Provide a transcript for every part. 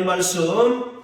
하나님 말씀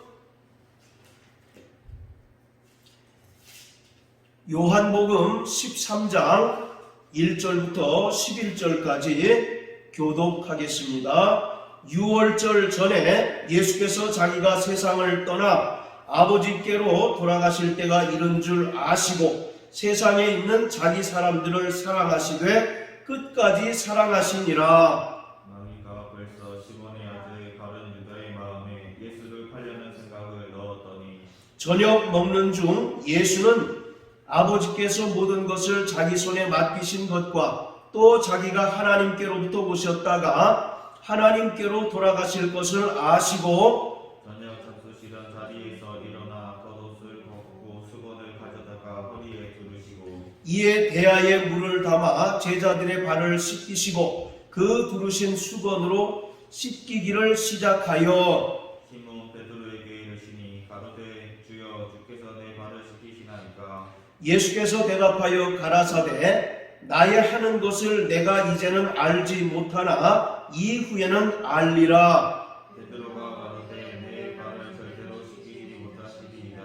요한복음 13장 1절부터 11절까지 교독하겠습니다. 유월절 전에 예수께서 자기가 세상을 떠나 아버지께로 돌아가실 때가 이른 줄 아시고 세상에 있는 자기 사람들을 사랑하시되 끝까지 사랑하시니라. 마귀가 벌써 시몬의 아들 가룟 유다의 마음에 예수를 팔려는 생각을 넣었더니 저녁 먹는 중 예수는 아버지께서 모든 것을 자기 손에 맡기신 것과 또 자기가 하나님께로부터 오셨다가 하나님께로 돌아가실 것을 아시고 저녁 잡수시던 자리에서 일어나 겉옷을 벗고 수건을 가져다가 허리에 두르시고 이에 대야에 물을 담아 제자들의 발을 씻기시고 그 두르신 수건으로 씻기기를 시작하여 시몬 베드로에게 이르시니 가로되 주여 주께서 내 발을 씻기시나이까. 예수께서 대답하여 가라사대 나의 하는 것을 내가 이제는 알지 못하나 이후에는 알리라. 베드로가 가로되 내 발을 절대로 씻기지 못하시리이다.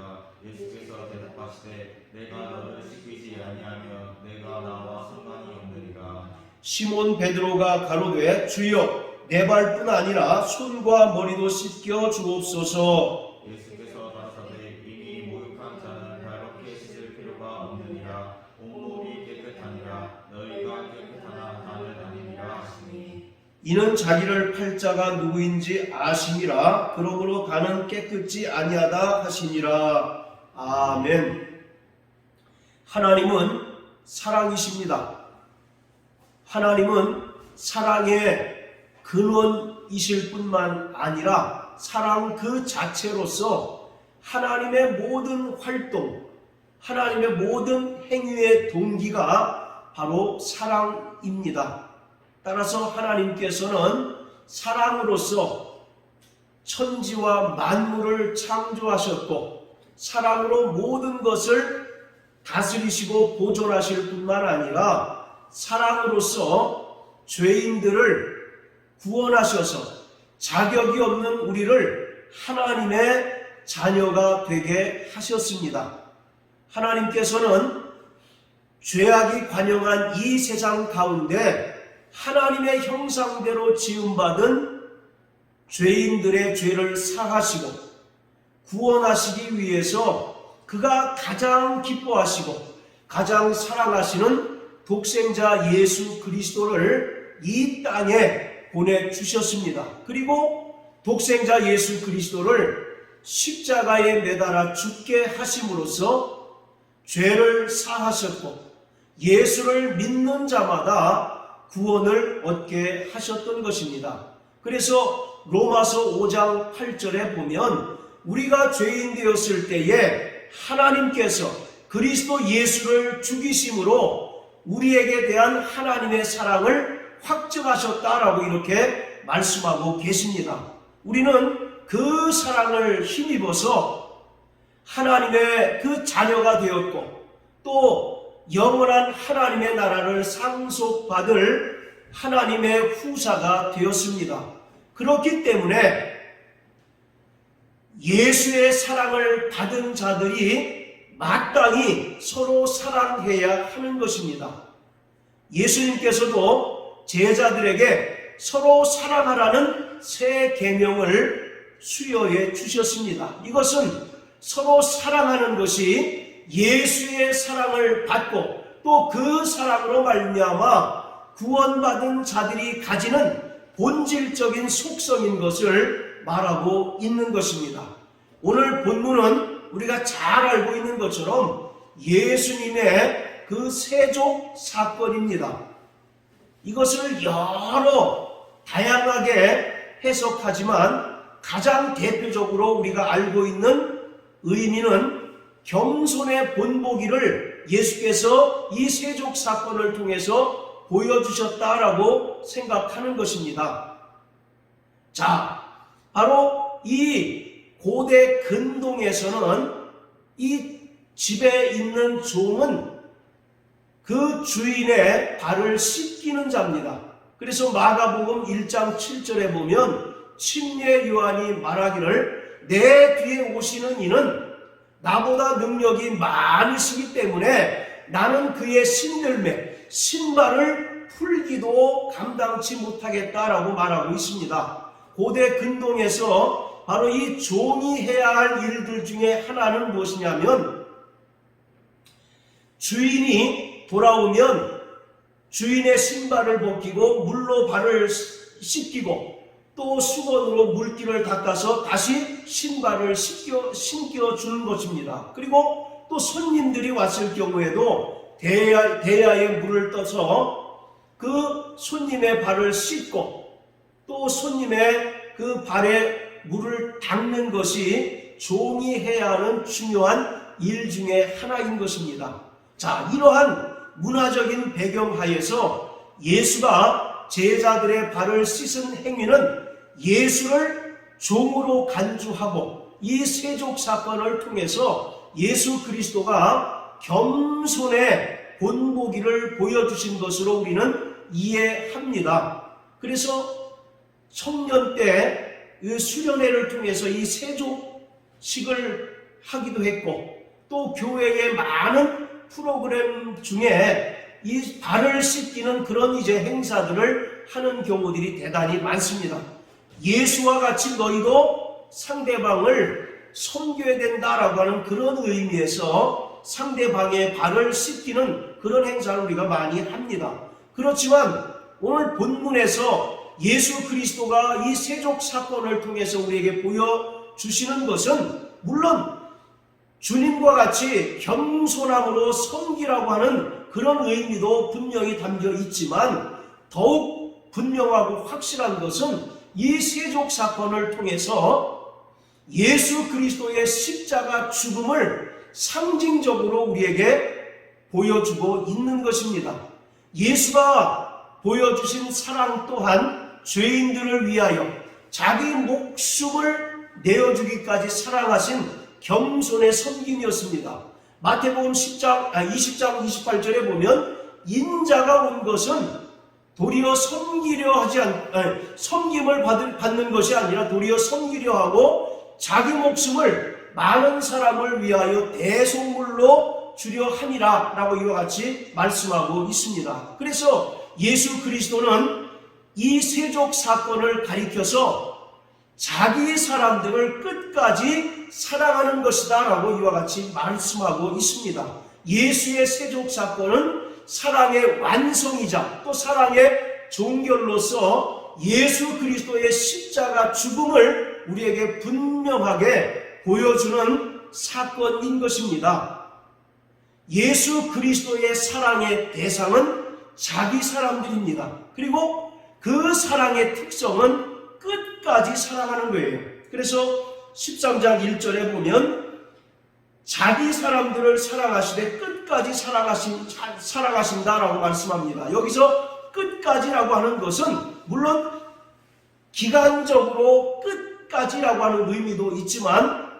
예수께서 대답하시되 내가 너를 씻기지 아니하면 내가 나와 상관이 없느니라. 시몬 베드로가 가로되 주여 내 발뿐 아니라 손과 머리도 씻겨 주옵소서. 예수께서 가라사대 이미 목욕한 자는 발밖에 씻을 필요가 없느니라. 온몸이 깨끗하니라. 너희가 깨끗하나 나는 아니니라 하시니 이는 자기를 팔 자가 누구인지 아시니라. 그러므로 가는 깨끗지 아니하다 하시니라. 아멘. 하나님은 사랑이십니다. 하나님은 사랑의 근원이실 뿐만 아니라 사랑 그 자체로서 하나님의 모든 활동, 하나님의 모든 행위의 동기가 바로 사랑입니다. 따라서 하나님께서는 사랑으로서 천지와 만물을 창조하셨고 사랑으로 모든 것을 다스리시고 보존하실 뿐만 아니라 사랑으로서 죄인들을 구원하셔서 자격이 없는 우리를 하나님의 자녀가 되게 하셨습니다. 하나님께서는 죄악이 관영한 이 세상 가운데 하나님의 형상대로 지음받은 죄인들의 죄를 사하시고 구원하시기 위해서 그가 가장 기뻐하시고 가장 사랑하시는 독생자 예수 그리스도를 이 땅에 보내주셨습니다. 그리고 독생자 예수 그리스도를 십자가에 매달아 죽게 하심으로써 죄를 사하셨고 예수를 믿는 자마다 구원을 얻게 하셨던 것입니다. 그래서 로마서 5장 8절에 보면 우리가 죄인 되었을 때에 하나님께서 그리스도 예수를 죽이심으로 우리에게 대한 하나님의 사랑을 확증하셨다라고 이렇게 말씀하고 계십니다. 우리는 그 사랑을 힘입어서 하나님의 그 자녀가 되었고 또 영원한 하나님의 나라를 상속받을 하나님의 후사가 되었습니다. 그렇기 때문에 예수의 사랑을 받은 자들이 마땅히 서로 사랑해야 하는 것입니다. 예수님께서도 제자들에게 서로 사랑하라는 새 계명을 수여해 주셨습니다. 이것은 서로 사랑하는 것이 예수의 사랑을 받고 또 그 사랑으로 말미암아 구원받은 자들이 가지는 본질적인 속성인 것을 말하고 있는 것입니다. 오늘 본문은 우리가 잘 알고 있는 것처럼 예수님의 그 세족 사건입니다. 이것을 여러 다양하게 해석하지만 가장 대표적으로 우리가 알고 있는 의미는 겸손의 본보기를 예수께서 이 세족 사건을 통해서 보여주셨다라고 생각하는 것입니다. 자, 바로 이 고대 근동에서는 이 집에 있는 종은 그 주인의 발을 씻기는 자입니다. 그래서 마가복음 1장 7절에 보면 침례 요한이 말하기를 내 뒤에 오시는 이는 나보다 능력이 많으시기 때문에 나는 그의 신들매 신발을 풀기도 감당치 못하겠다라고 말하고 있습니다. 고대 근동에서 바로 이 종이 해야 할 일들 중에 하나는 무엇이냐면 주인이 돌아오면 주인의 신발을 벗기고 물로 발을 씻기고 또 수건으로 물기를 닦아서 다시 신발을 신겨 주는 것입니다. 그리고 또 손님들이 왔을 경우에도 대야에 물을 떠서 그 손님의 발을 씻고 또 손님의 그 발에 물을 닦는 것이 종이 해야 하는 중요한 일 중에 하나인 것입니다. 자, 이러한 문화적인 배경 하에서 예수가 제자들의 발을 씻은 행위는 예수를 종으로 간주하고 이 세족 사건을 통해서 예수 그리스도가 겸손의 본보기를 보여주신 것으로 우리는 이해합니다. 그래서 청년 때 그 수련회를 통해서 이 세족식을 하기도 했고 또 교회의 많은 프로그램 중에 이 발을 씻기는 그런 이제 행사들을 하는 경우들이 대단히 많습니다. 예수와 같이 너희도 상대방을 섬겨야 된다라고 하는 그런 의미에서 상대방의 발을 씻기는 그런 행사를 우리가 많이 합니다. 그렇지만 오늘 본문에서 예수 그리스도가 이 세족 사건을 통해서 우리에게 보여주시는 것은 물론 주님과 같이 겸손함으로 섬기라고 하는 그런 의미도 분명히 담겨 있지만 더욱 분명하고 확실한 것은 이 세족 사건을 통해서 예수 그리스도의 십자가 죽음을 상징적으로 우리에게 보여주고 있는 것입니다. 예수가 보여주신 사랑 또한 죄인들을 위하여 자기 목숨을 내어주기까지 사랑하신 겸손의 섬김이었습니다. 마태복음 20장 28절에 보면 인자가 온 것은 도리어 섬김을 받는 것이 아니라 도리어 섬기려 하고 자기 목숨을 많은 사람을 위하여 대속물로 주려 함이라 라고 이와 같이 말씀하고 있습니다. 그래서 예수 그리스도는 이 세족 사건을 가리켜서 자기 사람들을 끝까지 사랑하는 것이다 라고 이와 같이 말씀하고 있습니다. 예수의 세족 사건은 사랑의 완성이자 또 사랑의 종결로서 예수 그리스도의 십자가 죽음을 우리에게 분명하게 보여주는 사건인 것입니다. 예수 그리스도의 사랑의 대상은 자기 사람들입니다. 그리고 그 사랑의 특성은 끝까지 사랑하는 거예요. 그래서 13장 1절에 보면 자기 사람들을 사랑하시되 끝까지 사랑하신다라고 말씀합니다. 여기서 끝까지라고 하는 것은 물론 기간적으로 끝까지라고 하는 의미도 있지만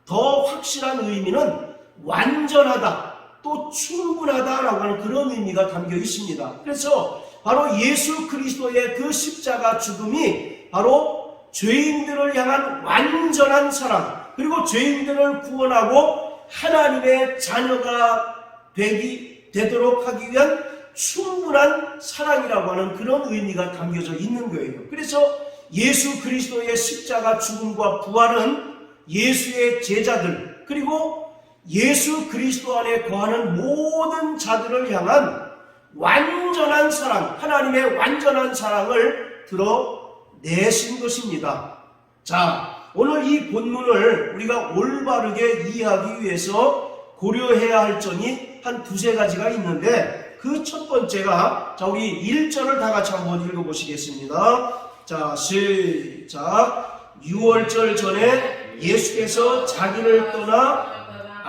더 확실한 의미는 완전하다 또 충분하다라고 하는 그런 의미가 담겨 있습니다. 그래서 바로 예수 그리스도의 그 십자가 죽음이 바로 죄인들을 향한 완전한 사랑 그리고 죄인들을 구원하고 하나님의 자녀가 되도록 하기 위한 충분한 사랑이라고 하는 그런 의미가 담겨져 있는 거예요. 그래서 예수 그리스도의 십자가 죽음과 부활은 예수의 제자들 그리고 예수 그리스도 안에 거하는 모든 자들을 향한 완전한 사랑, 하나님의 완전한 사랑을 드러내신 것입니다. 자, 오늘 이 본문을 우리가 올바르게 이해하기 위해서 고려해야 할 점이 한 두세 가지가 있는데 그 첫 번째가 자 우리 1절을 다 같이 한번 읽어보시겠습니다. 자 시작. 6월절 전에 예수께서 자기를 떠나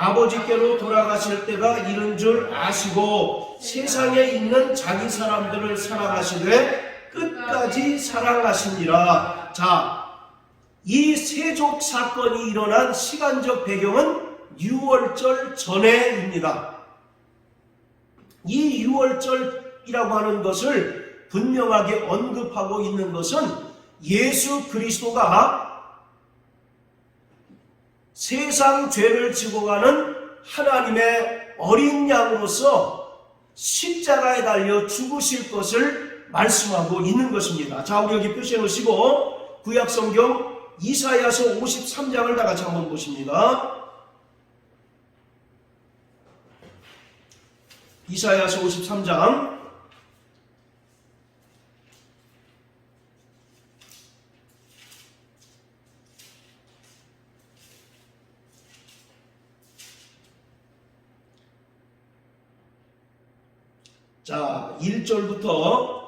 아버지께로 돌아가실 때가 이른 줄 아시고 세상에 있는 자기 사람들을 사랑하시되 끝까지 사랑하시니라. 자, 이 세족 사건이 일어난 시간적 배경은 6월절 전에입니다. 이 6월절이라고 하는 것을 분명하게 언급하고 있는 것은 예수 그리스도가 세상 죄를 지고 가는 하나님의 어린 양으로서 십자가에 달려 죽으실 것을 말씀하고 있는 것입니다. 자, 우리 여기 표시해 놓으시고 구약성경 이사야서 53장을 다 같이 한번 보십니다. 이사야서 53장 자, 1절부터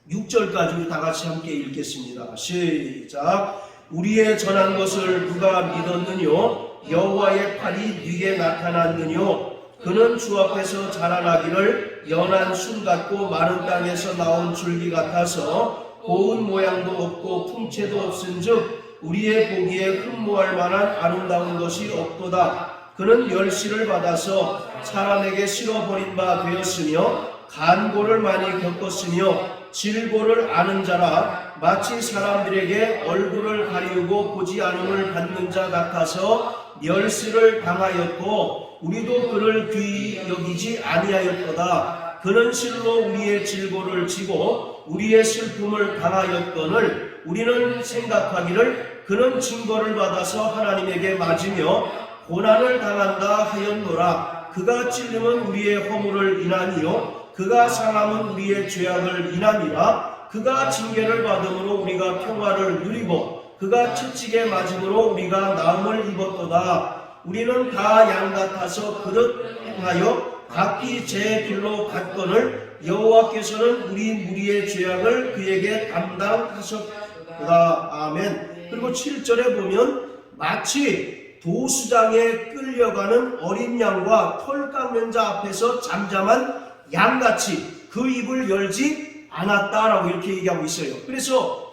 6절까지 우리 다 같이 함께 읽겠습니다. 시작. 우리의 전한 것을 누가 믿었느뇨? 여호와의 팔이 네게 나타났느뇨? 그는 주 앞에서 자라나기를 연한 순 같고 마른 땅에서 나온 줄기 같아서 고운 모양도 없고 풍채도 없은즉 우리의 보기에 흠모할 만한 아름다운 것이 없도다. 그는 멸시를 받아서 사람에게 실어버린 바 되었으며 간고를 많이 겪었으며 질고를 아는 자라 마치 사람들에게 얼굴을 가리우고 보지 않음을 받는 자 같아서 멸시를 당하였고 우리도 그를 귀히 여기지 아니하였도다. 그는 실로 우리의 질고를 지고 우리의 슬픔을 당하였거늘 우리는 생각하기를 그는 징벌을 받아서 하나님에게 맞으며 고난을 당한다 하였노라. 그가 찔림은 우리의 허물을 인하니요 그가 상함은 우리의 죄악을 인함이라. 그가 징계를 받음으로 우리가 평화를 누리고 그가 채찍에 맞음으로 우리가 나음을 입었도다. 우리는 다 양 같아서 그릇 행하여 각기 제 길로 갔거늘 여호와께서는 우리 무리의 죄악을 그에게 담당하셨도다. 아멘. 그리고 7절에 보면 마치 도수장에 끌려가는 어린 양과 털 깎는 자 앞에서 잠잠한 양같이 그 입을 열지 않았다라고 이렇게 얘기하고 있어요. 그래서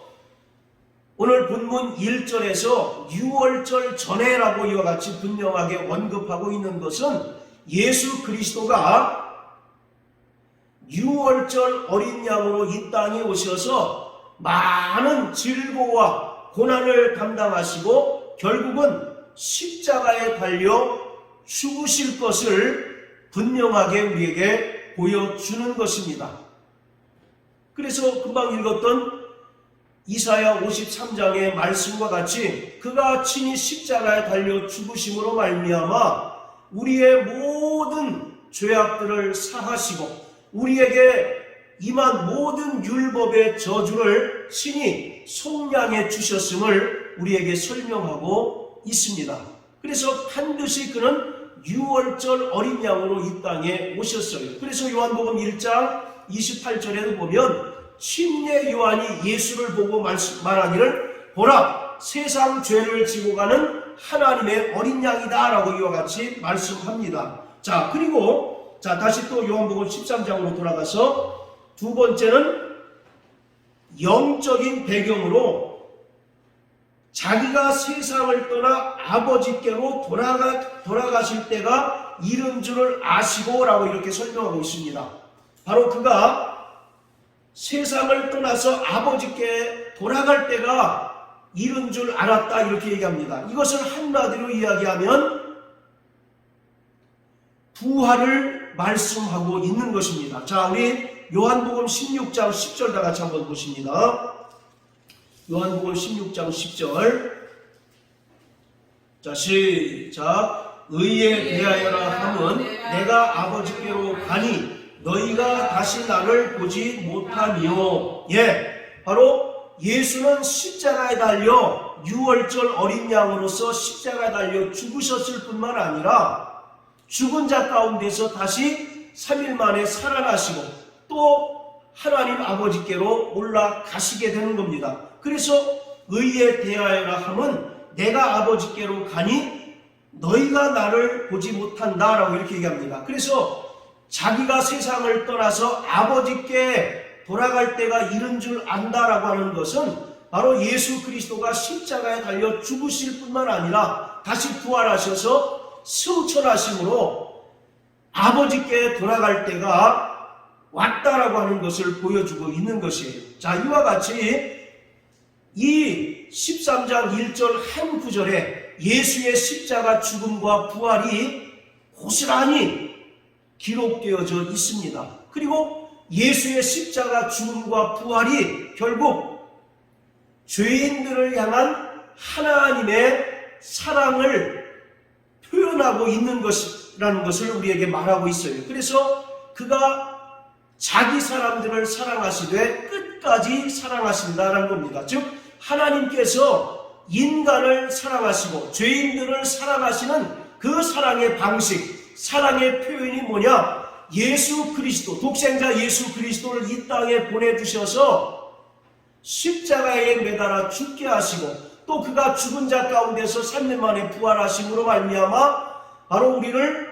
오늘 본문 1절에서 6월절 전에라고 이와 같이 분명하게 언급하고 있는 것은 예수 그리스도가 6월절 어린 양으로 이 땅에 오셔서 많은 질고와 고난을 감당하시고 결국은 십자가에 달려 죽으실 것을 분명하게 우리에게 보여주는 것입니다. 그래서 금방 읽었던 이사야 53장의 말씀과 같이 그가 친히 십자가에 달려 죽으심으로 말미암아 우리의 모든 죄악들을 사하시고 우리에게 임한 모든 율법의 저주를 친히 속량해 주셨음을 우리에게 설명하고 있습니다. 그래서 반드시 그는 6월절 어린 양으로 이 땅에 오셨어요. 그래서 요한복음 1장 28절에도 보면 침례 요한이 예수를 보고 말하기를 보라 세상 죄를 지고 가는 하나님의 어린 양이다 라고 이와 같이 말씀합니다. 자, 그리고 다시 또 요한복음 13장으로 돌아가서 두 번째는 영적인 배경으로 자기가 세상을 떠나 아버지께로 돌아가실 때가 이른 줄을 아시고 라고 이렇게 설명하고 있습니다. 바로 그가 세상을 떠나서 아버지께 돌아갈 때가 이른 줄 알았다 이렇게 얘기합니다. 이것을 한마디로 이야기하면 부활을 말씀하고 있는 것입니다. 자, 우리 요한복음 16장 10절 다 같이 한번 보십니다. 요한복음 16장 10절 자, 시작. 의에 대하여라 함은 내가 아버지께로 가니 너희가 다시 나를 보지 못하니요. 바로 예수는 십자가에 달려 6월절 어린 양으로서 십자가에 달려 죽으셨을 뿐만 아니라 죽은 자 가운데서 다시 3일 만에 살아나시고 또 하나님 아버지께로 올라가시게 되는 겁니다. 그래서 의에 대하여라 함은 내가 아버지께로 가니 너희가 나를 보지 못한다라고 이렇게 얘기합니다. 그래서 자기가 세상을 떠나서 아버지께 돌아갈 때가 이른 줄 안다라고 하는 것은 바로 예수 그리스도가 십자가에 달려 죽으실 뿐만 아니라 다시 부활하셔서 승천하심으로 아버지께 돌아갈 때가 왔다라고 하는 것을 보여주고 있는 것이에요. 자, 이와 같이 이 13장 1절 한 구절에 예수의 십자가 죽음과 부활이 고스란히 기록되어져 있습니다. 그리고 예수의 십자가 죽음과 부활이 결국 죄인들을 향한 하나님의 사랑을 표현하고 있는 것이라는 것을 우리에게 말하고 있어요. 그래서 그가 자기 사람들을 사랑하시되 끝까지 사랑하신다라는 겁니다. 즉 하나님께서 인간을 사랑하시고 죄인들을 사랑하시는 그 사랑의 방식, 사랑의 표현이 뭐냐? 예수 그리스도, 독생자 예수 그리스도를 이 땅에 보내주셔서 십자가에 매달아 죽게 하시고 또 그가 죽은 자 가운데서 3일 만에 부활하심으로 말미암아 바로 우리를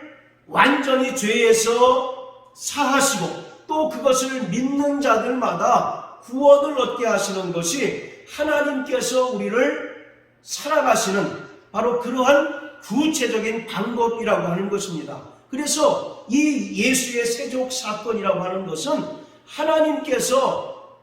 완전히 죄에서 사하시고 또 그것을 믿는 자들마다 구원을 얻게 하시는 것이 하나님께서 우리를 사랑하시는 바로 그러한 구체적인 방법이라고 하는 것입니다. 그래서 이 예수의 세족 사건이라고 하는 것은 하나님께서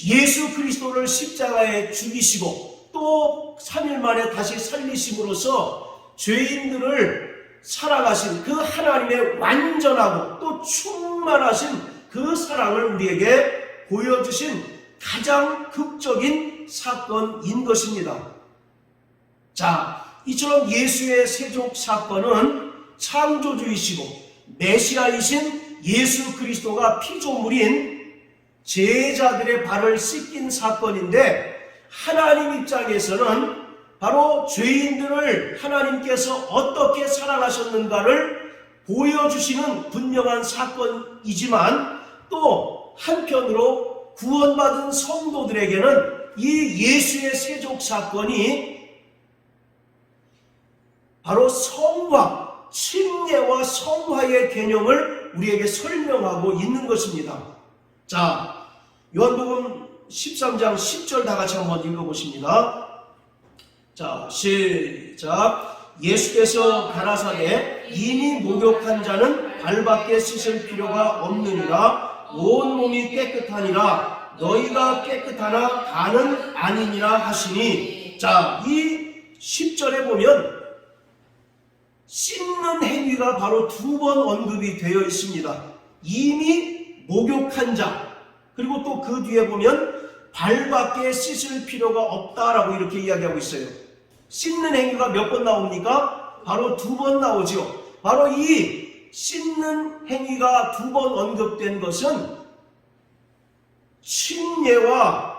예수 그리스도를 십자가에 죽이시고 또 3일 만에 다시 살리심으로써 죄인들을 사랑하신 그 하나님의 완전하고 또 충만하신 그 사랑을 우리에게 보여주신 가장 극적인 사건인 것입니다. 자, 이처럼 예수의 세족 사건은 창조주이시고 메시아이신 예수 그리스도가 피조물인 제자들의 발을 씻긴 사건인데 하나님 입장에서는 바로 죄인들을 하나님께서 어떻게 사랑하셨는가를 보여주시는 분명한 사건이지만 또 한편으로 구원받은 성도들에게는 이 예수의 세족 사건이 바로 성화, 침례와 성화의 개념을 우리에게 설명하고 있는 것입니다. 자, 요한복음 13장 10절 다 같이 한번 읽어보십니다. 자, 시작. 예수께서 가라사대 이미 목욕한 자는 발밖에 씻을 필요가 없느니라 온 몸이 깨끗하니라 너희가 깨끗하나 다는 아니니라 하시니. 자, 이 10절에 보면 씻는 행위가 바로 2번 언급이 되어 있습니다. 이미 목욕한 자, 그리고 또 그 뒤에 보면 발밖에 씻을 필요가 없다라고 이렇게 이야기하고 있어요. 씻는 행위가 몇 번 나옵니까? 바로 2번 나오죠. 바로 이 씻는 행위가 2번 언급된 것은 침례와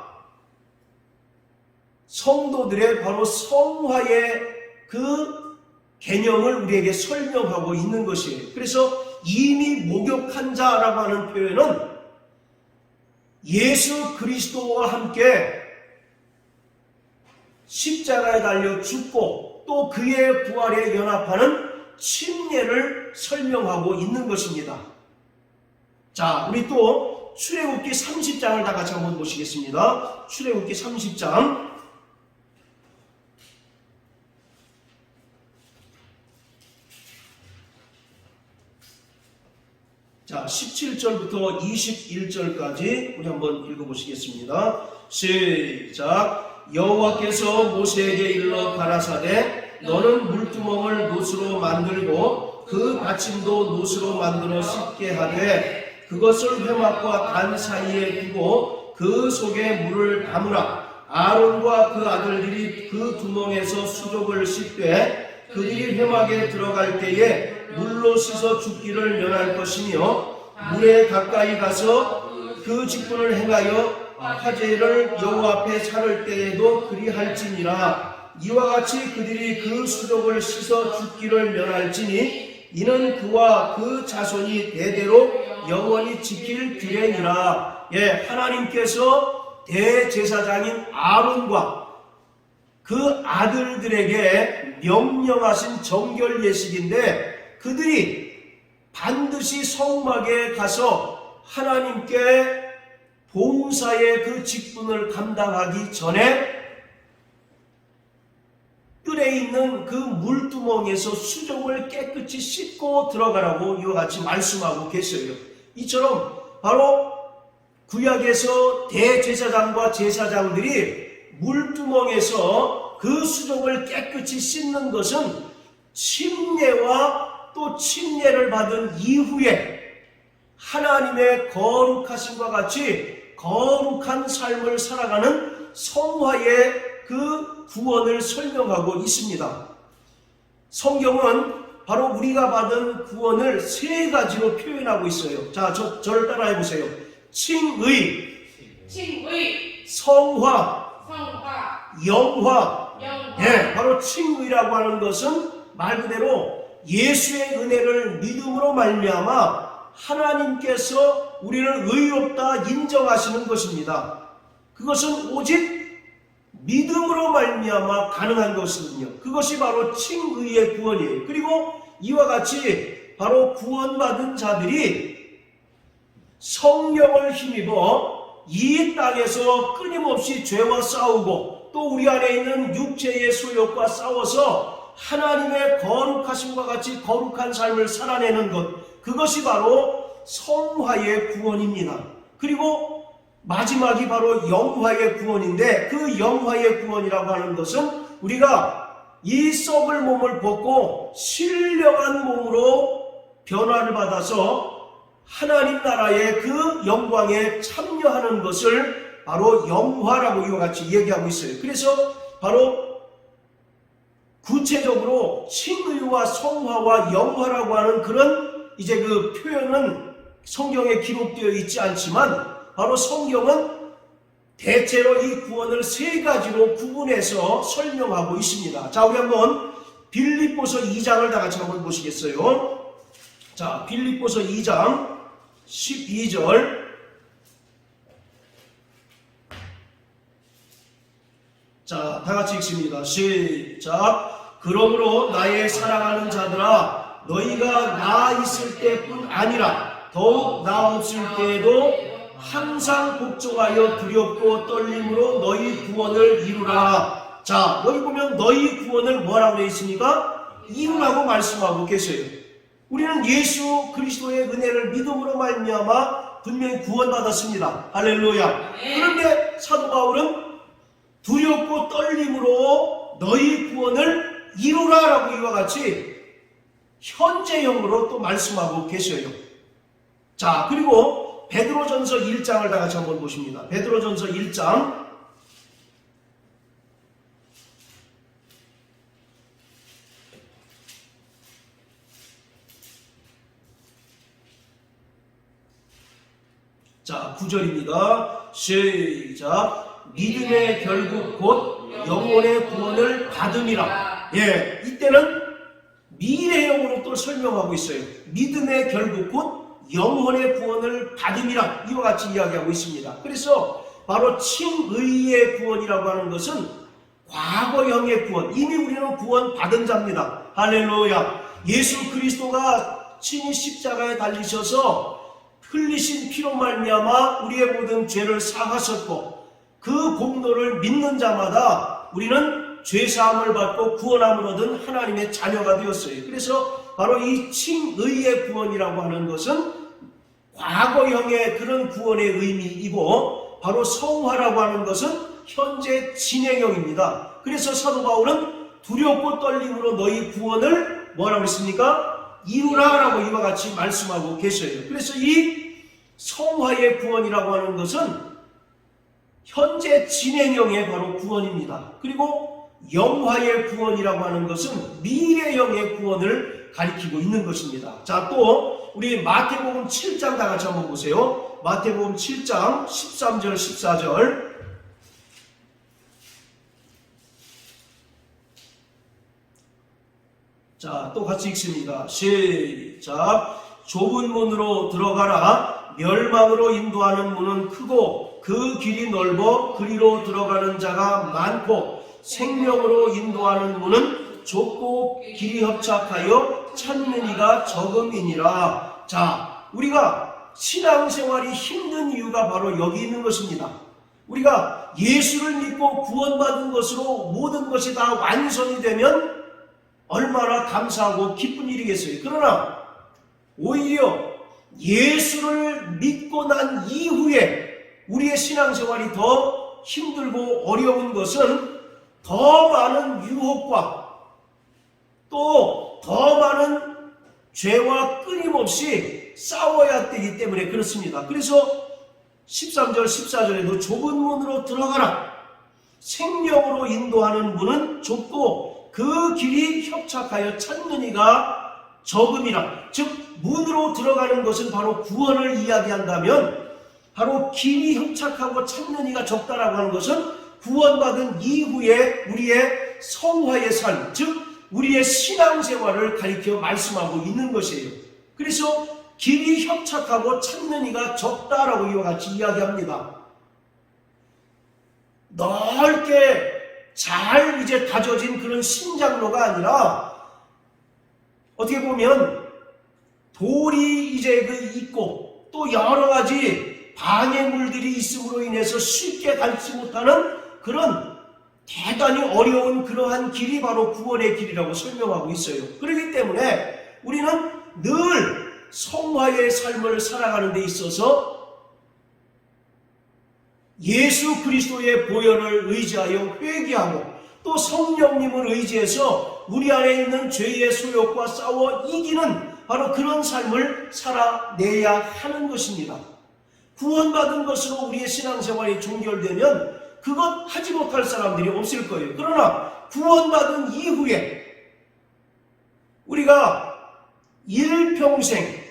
성도들의 바로 성화의 그 개념을 우리에게 설명하고 있는 것이에요. 그래서 이미 목욕한 자라고 하는 표현은 예수 그리스도와 함께 십자가에 달려 죽고 또 그의 부활에 연합하는 침례를 설명하고 있는 것입니다. 자, 우리 또 출애굽기 30장을 다 같이 한번 보시겠습니다. 출애굽기 30장. 자, 17절부터 21절까지 우리 한번 읽어보시겠습니다. 시작. 여호와께서 모세에게 일러 가라사대 너는 물두멍을 노스로 만들고 그 받침도 노스로 만들어 씻게 하되 그것을 회막과 단 사이에 두고 그 속에 물을 담으라. 아론과 그 아들들이 그 두멍에서 수족을 씻되 그들이 회막에 들어갈 때에 물로 씻어 죽기를 면할 것이며 물에 가까이 가서 그 직분을 행하여 화제를 여호와 앞에 차를 때에도 그리할지니라. 이와 같이 그들이 그 수족을 씻어 죽기를 면할지니 이는 그와 그 자손이 대대로 영원히 지킬 규례니라. 예, 하나님께서 대제사장인 아론과 그 아들들에게 명령하신 정결 예식인데 그들이 반드시 성막에 가서 하나님께 봉사의 그 직분을 감당하기 전에 뜰에 있는 그 물두멍에서 수족을 깨끗이 씻고 들어가라고 이와 같이 말씀하고 계셔요. 이처럼 바로 구약에서 대제사장과 제사장들이 물두멍에서 그 수족을 깨끗이 씻는 것은 침례와 또 침례를 받은 이후에 하나님의 거룩하심과 같이 거룩한 삶을 살아가는 성화의 그 구원을 설명하고 있습니다. 성경은 바로 우리가 받은 구원을 세 가지로 표현하고 있어요. 자, 저를 따라해 보세요. 칭의, 성화, 영화. 예, 바로 칭의라고 하는 것은 말 그대로 예수의 은혜를 믿음으로 말미암아 하나님께서 우리를 의롭다 인정하시는 것입니다. 그것은 오직 믿음으로 말미암아 가능한 것이거든요. 그것이 바로 칭의의 구원이에요. 그리고 이와 같이 바로 구원받은 자들이 성령을 힘입어 이 땅에서 끊임없이 죄와 싸우고 또 우리 안에 있는 육체의 소욕과 싸워서 하나님의 거룩하심과 같이 거룩한 삶을 살아내는 것, 그것이 바로 성화의 구원입니다. 그리고 마지막이 바로 영화의 구원인데, 그 영화의 구원이라고 하는 것은 우리가 이 썩을 몸을 벗고 신령한 몸으로 변화를 받아서 하나님 나라의 그 영광에 참여하는 것을 바로 영화라고 이와 같이 얘기하고 있어요. 그래서 바로 구체적으로 칭의와 성화와 영화라고 하는 그런 이제 그 표현은 성경에 기록되어 있지 않지만, 바로 성경은 대체로 이 구원을 세 가지로 구분해서 설명하고 있습니다. 자, 우리 한번 빌립보서 2장을 다 같이 한번 보시겠어요? 자, 빌립보서 2장 12절. 자, 다 같이 읽습니다. 시작. 그러므로 나의 사랑하는 자들아, 너희가 나 있을 때뿐 아니라 더욱 나 없을 때에도 항상 복종하여 두렵고 떨림으로 너희 구원을 이루라. 자, 여기 보면 너희 구원을 뭐라고 되어 있습니까? 이루라고 말씀하고 계세요. 우리는 예수 그리스도의 은혜를 믿음으로 말미암아 분명히 구원받았습니다. 할렐루야. 그런데 사도 바울은 두렵고 떨림으로 너희 구원을 이루라라고 이와 같이 현재형으로 또 말씀하고 계셔요. 자, 그리고 베드로전서 1장을 다 같이 한번 보십니다. 베드로전서 1장. 자, 9절입니다. 시작. 믿음의 결국 곧 영혼의 구원을 받음이라. 예, 이때는 미래형으로 또 설명하고 있어요. 믿음의 결국 곧 영혼의 구원을 받음이라 이와 같이 이야기하고 있습니다. 그래서 바로 칭의의 구원이라고 하는 것은 과거형의 구원, 이미 우리는 구원 받은 자입니다. 할렐루야. 예수 그리스도가 친히 십자가에 달리셔서 흘리신 피로 말미암아 우리의 모든 죄를 사하셨고, 그 공로를 믿는 자마다 우리는 죄사함을 받고 구원함을 얻은 하나님의 자녀가 되었어요. 그래서 바로 이 칭의의 구원이라고 하는 것은 과거형의 그런 구원의 의미이고, 바로 성화라고 하는 것은 현재 진행형입니다. 그래서 사도 바울은 두렵고 떨림으로 너희 구원을 뭐라고 했습니까? 이루라라고 이와 같이 말씀하고 계셔요. 그래서 이 성화의 구원이라고 하는 것은 현재 진행형의 바로 구원입니다. 그리고 영화의 구원이라고 하는 것은 미래형의 구원을 가리키고 있는 것입니다. 자, 또 우리 마태복음 7장 다 같이 한번 보세요. 마태복음 7장 13절 14절. 자, 또 같이 읽습니다. 시작. 좁은 문으로 들어가라. 멸망으로 인도하는 문은 크고 그 길이 넓어 그리로 들어가는 자가 많고, 생명으로 인도하는 문은 좁고 길이 협착하여 찾는 이가 적음이니라. 자, 우리가 신앙생활이 힘든 이유가 바로 여기 있는 것입니다. 우리가 예수를 믿고 구원받은 것으로 모든 것이 다 완성이 되면 얼마나 감사하고 기쁜 일이겠어요. 그러나 오히려 예수를 믿고 난 이후에 우리의 신앙생활이 더 힘들고 어려운 것은 더 많은 유혹과 또 더 많은 죄와 끊임없이 싸워야 되기 때문에 그렇습니다. 그래서 13절 14절에도 좁은 문으로 들어가라. 생명으로 인도하는 문은 좁고 그 길이 협착하여 찾는 이가 적음이라. 즉 문으로 들어가는 것은 바로 구원을 이야기한다면 바로 길이 협착하고 찾는 이가 적다라고 하는 것은 구원받은 이후에 우리의 성화의 삶, 즉 우리의 신앙생활을 가리켜 말씀하고 있는 것이에요. 그래서 길이 협착하고 찾는 이가 적다라고 이와 같이 이야기합니다. 넓게 잘 이제 다져진 그런 신장로가 아니라 어떻게 보면 돌이 이제 있고 또 여러 가지 방해물들이 있음으로 인해서 쉽게 밟지 못하는 그런 대단히 어려운 그러한 길이 바로 구원의 길이라고 설명하고 있어요. 그렇기 때문에 우리는 늘 성화의 삶을 살아가는 데 있어서 예수 그리스도의 보혈을 의지하여 회개하고 또 성령님을 의지해서 우리 안에 있는 죄의 소욕과 싸워 이기는 바로 그런 삶을 살아내야 하는 것입니다. 구원받은 것으로 우리의 신앙생활이 종결되면 그것 하지 못할 사람들이 없을 거예요. 그러나 구원받은 이후에 우리가 일평생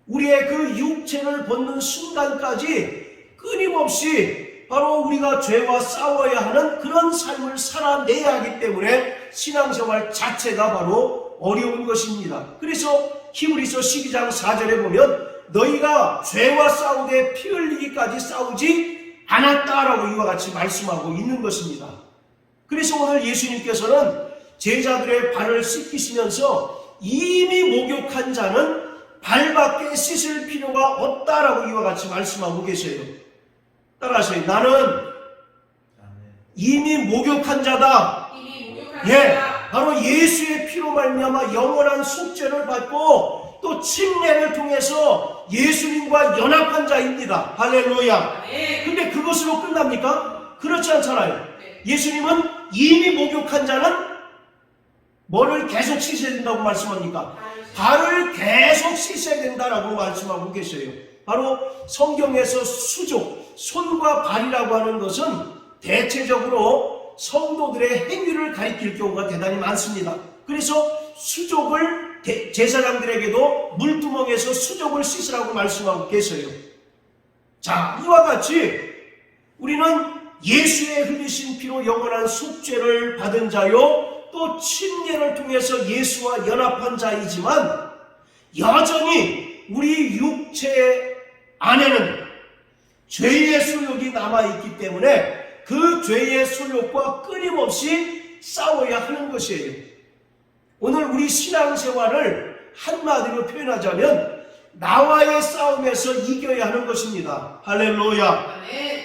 우리의 그 육체를 벗는 순간까지 끊임없이 바로 우리가 죄와 싸워야 하는 그런 삶을 살아내야 하기 때문에 신앙생활 자체가 바로 어려운 것입니다. 그래서 히브리서 12장 4절에 보면 너희가 죄와 싸우되 피 흘리기까지 싸우지 않았다라고 이와 같이 말씀하고 있는 것입니다. 그래서 오늘 예수님께서는 제자들의 발을 씻기시면서 이미 목욕한 자는 발밖에 씻을 필요가 없다라고 이와 같이 말씀하고 계세요. 따라하세요. 나는 이미 목욕한 자다. 바로 예수의 피로 말미암아 영원한 속죄를 받고 또 침례를 통해서 예수님과 연합한 자입니다. 할렐루야. 근데 그것으로 끝납니까? 그렇지 않잖아요. 예수님은 이미 목욕한 자는 뭐를 계속 씻어야 된다고 말씀합니까? 발을 계속 씻어야 된다라고 말씀하고 계셔요. 바로 성경에서 수족, 손과 발이라고 하는 것은 대체적으로 성도들의 행위를 가리킬 경우가 대단히 많습니다. 그래서 수족을 제사장들에게도 물두멍에서 수족을 씻으라고 말씀하고 계세요. 자, 이와 같이 우리는 예수의 흘리신 피로 영원한 속죄를 받은 자요 또 침례를 통해서 예수와 연합한 자이지만 여전히 우리 육체 안에는 죄의 소욕이 남아있기 때문에 그 죄의 소욕과 끊임없이 싸워야 하는 것이에요. 오늘 우리 신앙생활을 한마디로 표현하자면 나와의 싸움에서 이겨야 하는 것입니다. 할렐루야.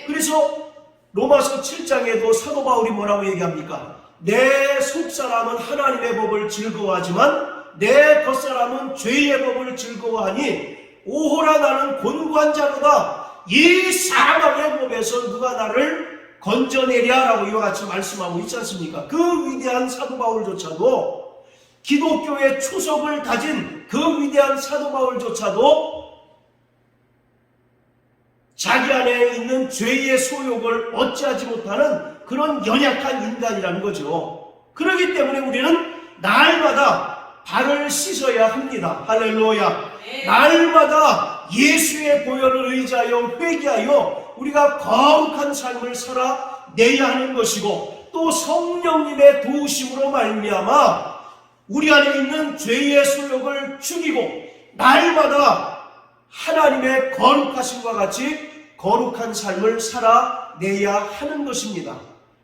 그래서 로마서 7장에도 사도 바울이 뭐라고 얘기합니까? 내 속사람은 하나님의 법을 즐거워하지만 내 겉사람은 죄의 법을 즐거워하니 오호라 나는 곤고한 자로다. 이 사망의 법에서 누가 나를 건져내랴라고 이와 같이 말씀하고 있지 않습니까? 그 위대한 사도 바울조차도 기독교의 초석을 다진 그 위대한 사도 바울조차도 자기 안에 있는 죄의 소욕을 어찌하지 못하는 그런 연약한 인간이라는 거죠. 그렇기 때문에 우리는 날마다 발을 씻어야 합니다. 할렐루야. 날마다 예수의 보혈을 의지하여 회개하여 우리가 거룩한 삶을 살아내야 하는 것이고 또 성령님의 도우심으로 말미암아 우리 안에 있는 죄의 소욕을 죽이고 날마다 하나님의 거룩하심과 같이 거룩한 삶을 살아내야 하는 것입니다.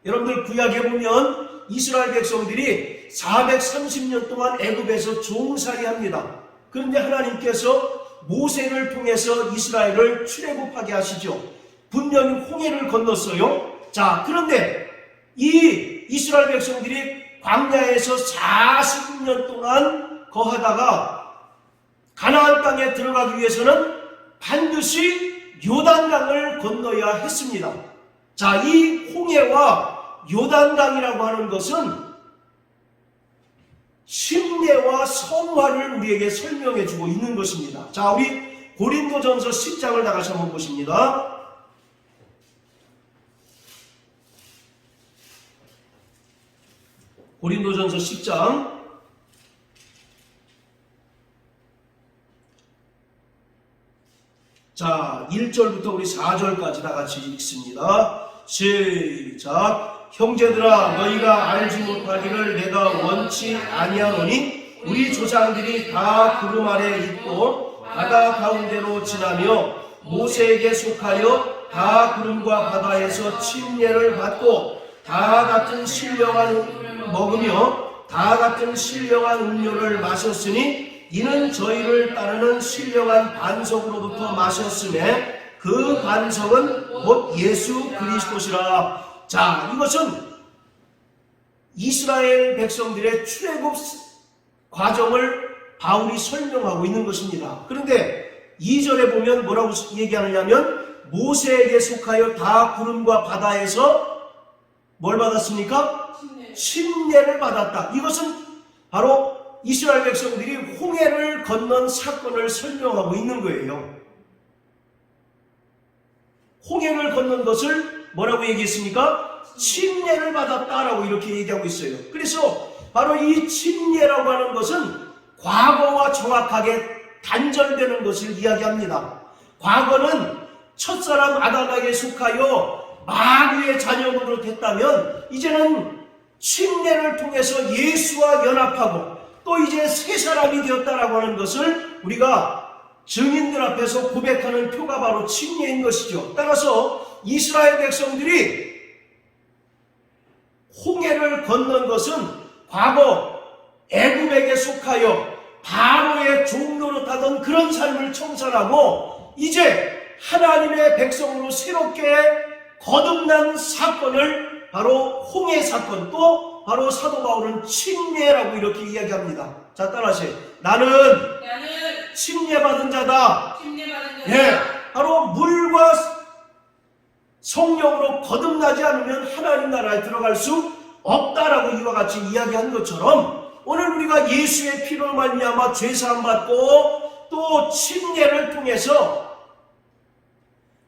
여러분들 구약에 보면 이스라엘 백성들이 430년 동안 애굽에서 종살이합니다. 그런데 하나님께서 모세를 통해서 이스라엘을 출애굽하게 하시죠. 분명히 홍해를 건넜어요. 자, 그런데 이 이스라엘 백성들이 광야에서 40년 동안 거하다가 가나안 땅에 들어가기 위해서는 반드시 요단강을 건너야 했습니다. 자, 이 홍해와 요단강이라고 하는 것은 심례와 성화를 우리에게 설명해 주고 있는 것입니다. 자, 우리 고린도전서 10장을 다 같이 한번 보십니다. 고린도전서 10장 자, 1절부터 우리 4절까지 다 같이 읽습니다. 시작. 형제들아, 너희가 알지 못하기를 내가 원치 아니하노니 우리 조상들이 다 구름 아래 있고 바다 가운데로 지나며 모세에게 속하여 다 구름과 바다에서 침례를 받고 다 같은 신령한 먹으며 다 같은 신령한 음료를 마셨으니 이는 저희를 따르는 신령한 반석으로부터 마셨음에 그 반석은 곧 예수 그리스도시라. 자, 이것은 이스라엘 백성들의 출애굽 과정을 바울이 설명하고 있는 것입니다. 그런데 2절에 보면 뭐라고 얘기하느냐면 모세에게 속하여 다 구름과 바다에서 뭘 받았습니까? 침례를 받았다. 이것은 바로 이스라엘 백성들이 홍해를 건넌 사건을 설명하고 있는 거예요. 홍해를 건넌 것을 뭐라고 얘기했습니까? 침례를 받았다라고 이렇게 얘기하고 있어요. 그래서 바로 이 침례라고 하는 것은 과거와 정확하게 단절되는 것을 이야기합니다. 과거는 첫사람 아담에게 속하여 마귀의 자녀로 됐다면 이제는 침례를 통해서 예수와 연합하고 또 이제 새 사람이 되었다라고 하는 것을 우리가 증인들 앞에서 고백하는 표가 바로 침례인 것이죠. 따라서 이스라엘 백성들이 홍해를 건넌 것은 과거 애굽에게 속하여 바로의 종로로 타던 그런 삶을 청산하고 이제 하나님의 백성으로 새롭게 거듭난 사건을 바로 홍해 사건, 또 바로 사도 바울은 침례라고 이렇게 이야기합니다. 자, 따라하세요. 나는 침례받은 자다. 예, 바로 물과 성령으로 거듭나지 않으면 하나님 나라에 들어갈 수 없다라고 이와 같이 이야기한 것처럼 오늘 우리가 예수의 피로 말미암아 죄 사함 받고 또 침례를 통해서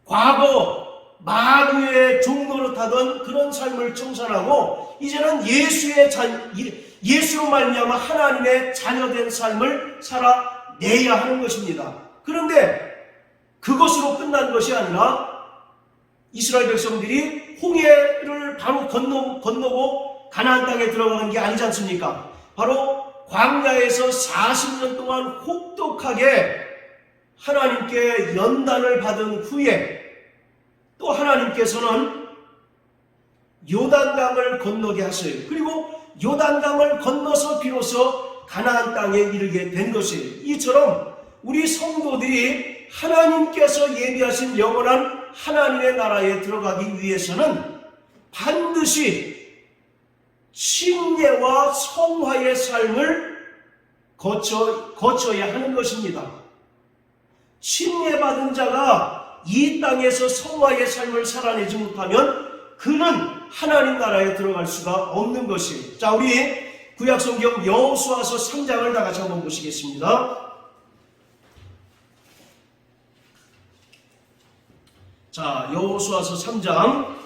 과거 마귀의 종로로 타던 그런 삶을 청산하고 이제는 예수로 말미암아 하나님의 자녀된 삶을 살아내야 하는 것입니다. 그런데 그것으로 끝난 것이 아니라 이스라엘 백성들이 홍해를 바로 건너고 가나안 땅에 들어가는 게 아니지 않습니까? 바로 광야에서 40년 동안 혹독하게 하나님께 연단을 받은 후에 또 하나님께서는 요단강을 건너게 하셔요. 그리고 요단강을 건너서 비로소 가나안 땅에 이르게 된 것이에요. 이처럼 우리 성도들이 하나님께서 예비하신 영원한 하나님의 나라에 들어가기 위해서는 반드시 침례와 성화의 삶을 거쳐야 하는 것입니다. 침례받은 자가 이 땅에서 성화의 삶을 살아내지 못하면 그는 하나님 나라에 들어갈 수가 없는 것이에요. 자, 우리 구약성경 여호수아서 3장을 다 같이 한번 보시겠습니다. 자, 여호수아서 3장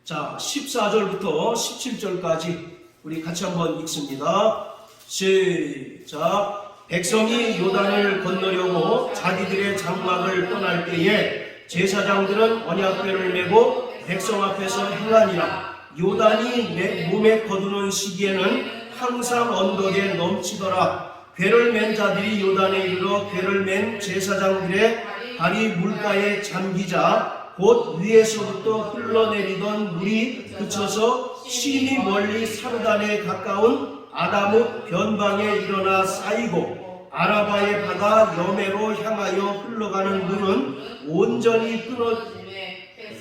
자, 14절부터 17절까지 우리 같이 한번 읽습니다. 시작. 백성이 요단을 건너려고 자기들의 장막을 떠날 때에 제사장들은 언약궤를 메고 백성 앞에서 행하니라. 요단이 몸에 거두는 시기에는 항상 언덕에 넘치더라. 궤를 맨 자들이 요단에 이르러 궤를 맨 제사장들의 발이 물가에 잠기자 곧 위에서부터 흘러내리던 물이 그쳐서 심히 멀리 사르단에 가까운 아다무 변방에 일어나 쌓이고 아라바의 바다 여매로 향하여 흘러가는 물은 온전히 끊어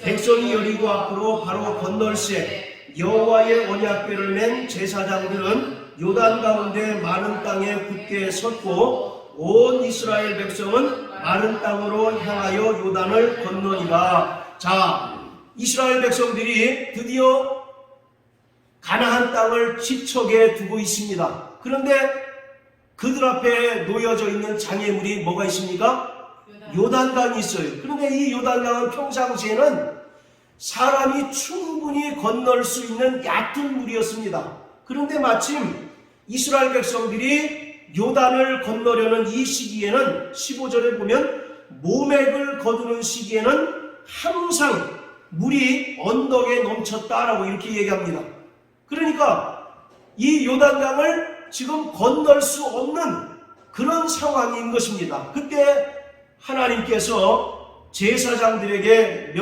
백성이 여리고 앞으로 바로 건널세 여호와의 언약궤를 맨 제사장들은 요단 가운데 마른 땅에 굳게 섰고 온 이스라엘 백성은 마른 땅으로 향하여 요단을 건너니라. 자, 이스라엘 백성들이 드디어 가나안 땅을 지척에 두고 있습니다. 그런데 그들 앞에 놓여져 있는 장애물이 뭐가 있습니까? 요단강이 있어요. 그런데 이 요단강은 평상시에는 사람이 충분히 건널 수 있는 얕은 물이었습니다. 그런데 마침 이스라엘 백성들이 요단을 건너려는 이 시기에는 15절에 보면 모맥을 거두는 시기에는 항상 물이 언덕에 넘쳤다라고 이렇게 얘기합니다. 그러니까 이 요단강을 지금 건널 수 없는 그런 상황인 것입니다. 그때 하나님께서 제사장들에게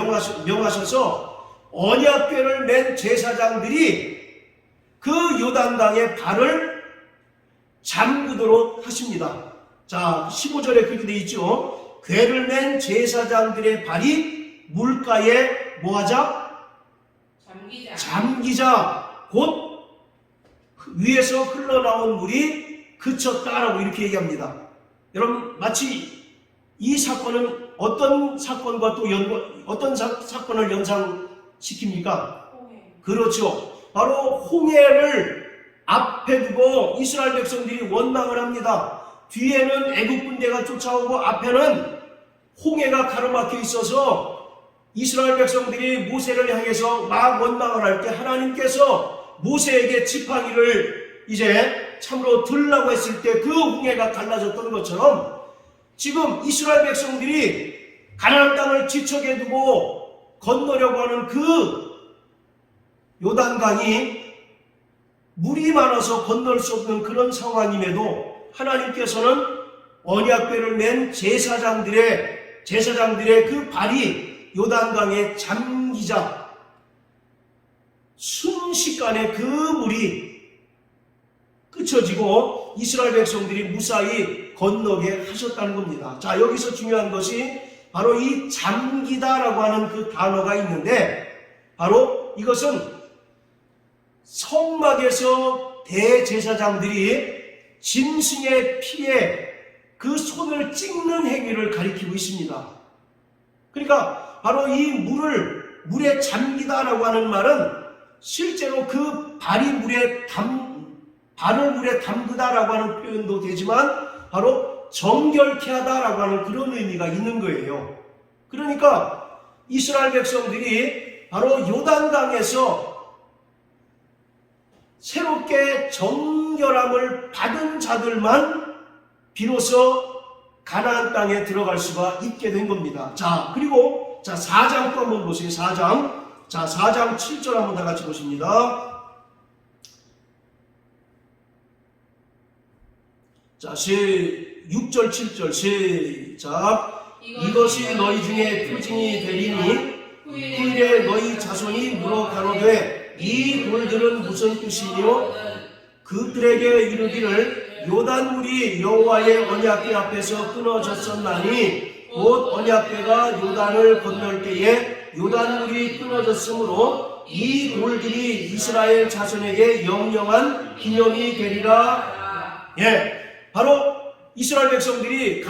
명하셔서 언약궤를 맨 제사장들이 그 요단강의 발을 잠그도록 하십니다. 자, 15절에 그렇게 되어 있죠. 궤를 맨 제사장들의 발이 물가에 뭐하자? 잠기자. 곧 위에서 흘러나온 물이 그쳤다라고 이렇게 얘기합니다. 여러분, 마치 이 사건은 어떤 사건과 또 어떤 사건을 연상시킵니까? 그렇죠. 바로 홍해를 앞에 두고 이스라엘 백성들이 원망을 합니다. 뒤에는 애국 군대가 쫓아오고 앞에는 홍해가 가로막혀 있어서 이스라엘 백성들이 모세를 향해서 막 원망을 할 때 하나님께서 모세에게 지팡이를 이제 참으로 들라고 했을 때 그 홍해가 갈라졌던 것처럼 지금 이스라엘 백성들이 가나안 땅을 지척에 두고 건너려고 하는 그 요단강이 물이 많아서 건널 수 없는 그런 상황임에도 하나님께서는 언약궤를 맨 제사장들의 그 발이 요단강에 잠기자 순식간에 그 물이 그쳐지고 이스라엘 백성들이 무사히 건너게 하셨다는 겁니다. 자, 여기서 중요한 것이 바로 이 잠기다라고 하는 그 단어가 있는데 바로 이것은 성막에서 대제사장들이 짐승의 피에 그 손을 찍는 행위를 가리키고 있습니다. 그러니까 바로 이 물에 잠기다라고 하는 말은 실제로 그 발을 물에 담그다라고 하는 표현도 되지만 바로 정결케 하다라고 하는 그런 의미가 있는 거예요. 그러니까 이스라엘 백성들이 바로 요단강에서 새롭게 정결함을 받은 자들만 비로소 가나안 땅에 들어갈 수가 있게 된 겁니다. 자, 그리고 4장 또 한번 보세요. 4장. 자, 4장 7절 한번 다 같이 보십니다. 자, 6절 7절 시작. 이것이 너희 중에 표징이 되리니 후일에 너희 자손이 물어 가로되 이 돌들은 무슨 뜻이뇨? 그들에게 이르기를 요단물이 여호와의 언약궤 앞에서 끊어졌었나니 곧 언약궤가 요단을 건널 때에 요단물이 끊어졌으므로 이 돌들이 이스라엘 자손에게 영영한 기념이 되리라. 예, 바로 이스라엘 백성들이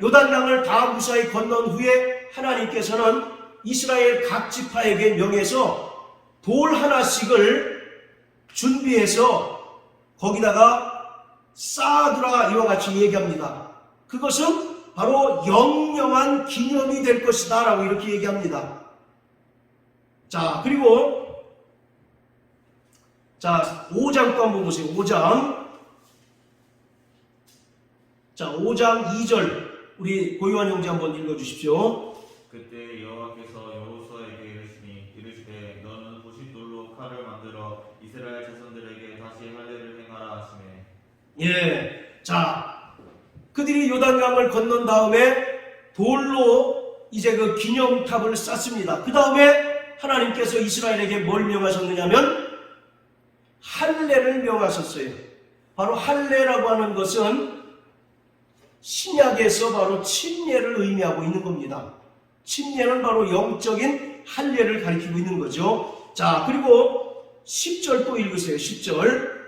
요단강을 다 무사히 건넌 후에 하나님께서는 이스라엘 각 지파에게 명해서 돌 하나씩을 준비해서 거기다가 쌓아두라 이와 같이 얘기합니다. 그것은 바로 영영한 기념이 될 것이다 라고 이렇게 얘기합니다. 자, 그리고 5장 또 한번 보세요. 5장. 자, 5장 2절 우리 고요한 형제 한번 읽어주십시오. 그때 여호와께서 여호수아에게 이르시되 너는 부싯돌로 칼을 만들어 이스라엘 자손들에게 다시 할례를 행하라 하시매. 예, 자, 그들이 요단강을 건넌 다음에 돌로 이제 그 기념탑을 쌓습니다. 그 다음에 하나님께서 이스라엘에게 뭘 명하셨느냐면 할례를 명하셨어요. 바로 할례라고 하는 것은 신약에서 바로 침례를 의미하고 있는 겁니다. 침례는 바로 영적인 할례를 가리키고 있는 거죠. 자, 그리고 10절 또 읽으세요. 10절,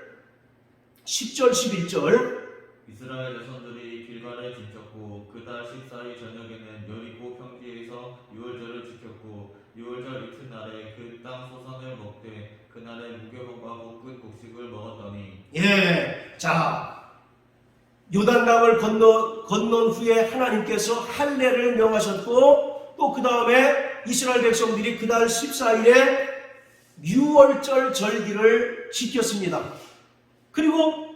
11절. 이스라엘 자손들이 길갈에 진쳤고 그달 14일 저녁에는 여리고 평지에서 유월절을 지켰고 유월절 이튿날에 그 땅 소산을 먹되 그날에 무교병과 볶은 곡식을 먹었더니. 예, 자, 요단강을 건넌 후에 하나님께서 할례를 명하셨고 또 그 다음에 이스라엘 백성들이 그달 14일에 유월절 절기를 지켰습니다. 그리고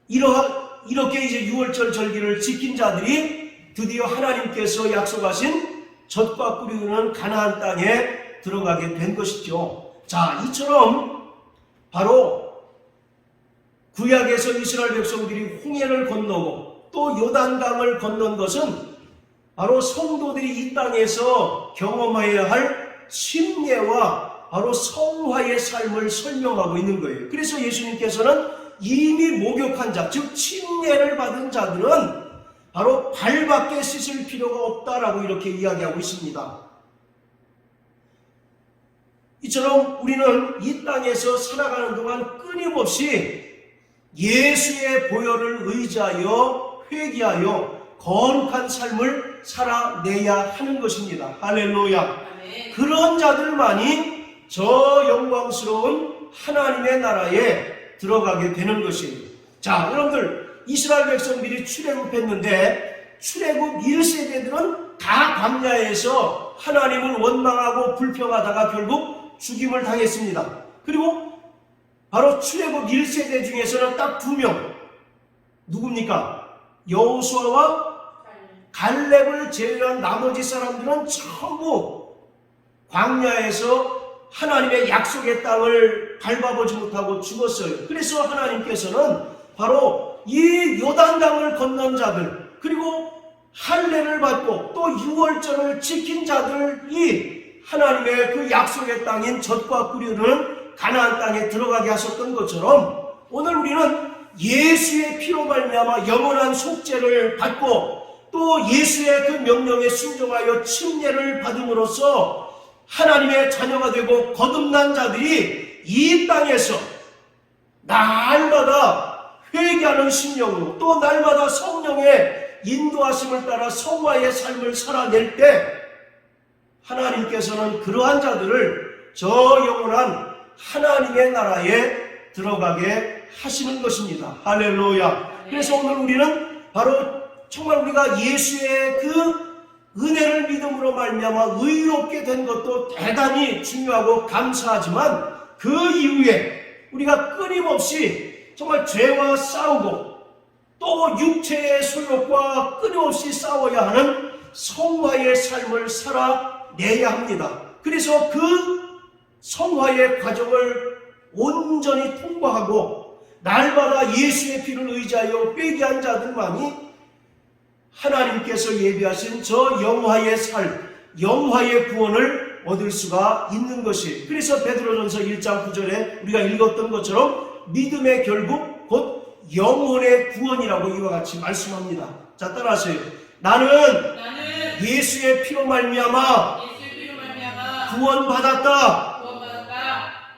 이렇게 이제 유월절 절기를 지킨 자들이 드디어 하나님께서 약속하신 젖과 꿀이 흐르는 가나안 땅에 들어가게 된 것이죠. 자, 이처럼 바로 구약에서 이스라엘 백성들이 홍해를 건너고 또 요단강을 건넌 것은 바로 성도들이 이 땅에서 경험해야 할 침례와 바로 성화의 삶을 설명하고 있는 거예요. 그래서 예수님께서는 이미 목욕한 자, 즉 침례를 받은 자들은 바로 발밖에 씻을 필요가 없다라고 이렇게 이야기하고 있습니다. 이처럼 우리는 이 땅에서 살아가는 동안 끊임없이 예수의 보혈을 의지하여 회개하여 거룩한 삶을 살아내야 하는 것입니다. 할렐루야. 그런 자들만이 저 영광스러운 하나님의 나라에 들어가게 되는 것이에요. 자, 여러분들, 이스라엘 백성들이 출애굽했는데 출애굽 1세대들은 다 광야에서 하나님을 원망하고 불평하다가 결국 죽임을 당했습니다. 그리고 바로 출애굽 1세대 중에서는 딱 2명, 누굽니까? 여호수아와 갈렙을 제외한 나머지 사람들은 전부 광야에서 하나님의 약속의 땅을 밟아보지 못하고 죽었어요. 그래서 하나님께서는 바로 이 요단강을 건넌 자들, 그리고 할례를 받고 또 유월절을 지킨 자들이 하나님의 그 약속의 땅인 젖과 꿀이 흐르는 가나안 땅에 들어가게 하셨던 것처럼 오늘 우리는 예수의 피로 말미암아 영원한 속죄를 받고 또 예수의 그 명령에 순종하여 침례를 받음으로써 하나님의 자녀가 되고 거듭난 자들이 이 땅에서 날마다 회개하는 심령으로 또 날마다 성령의 인도하심을 따라 성화의 삶을 살아낼 때 하나님께서는 그러한 자들을 저 영원한 하나님의 나라에 들어가게 하시는 것입니다. 할렐루야. 그래서 오늘 우리는 바로 정말 우리가 예수의 그 은혜를 믿음으로 말미암아 의롭게 된 것도 대단히 중요하고 감사하지만 그 이후에 우리가 끊임없이 정말 죄와 싸우고 또 육체의 소욕과 끊임없이 싸워야 하는 성화의 삶을 살아내야 합니다. 그래서 그 성화의 과정을 온전히 통과하고 날마다 예수의 피를 의지하여 회개한 자들만이 하나님께서 예비하신 저 영화의 삶, 영화의 구원을 얻을 수가 있는 것이에요. 그래서 베드로전서 1장 9절에 우리가 읽었던 것처럼 믿음의 결국 곧 영혼의 구원이라고 이와 같이 말씀합니다. 자, 따라하세요. 나는 예수의 피로 말미암아 구원받았다.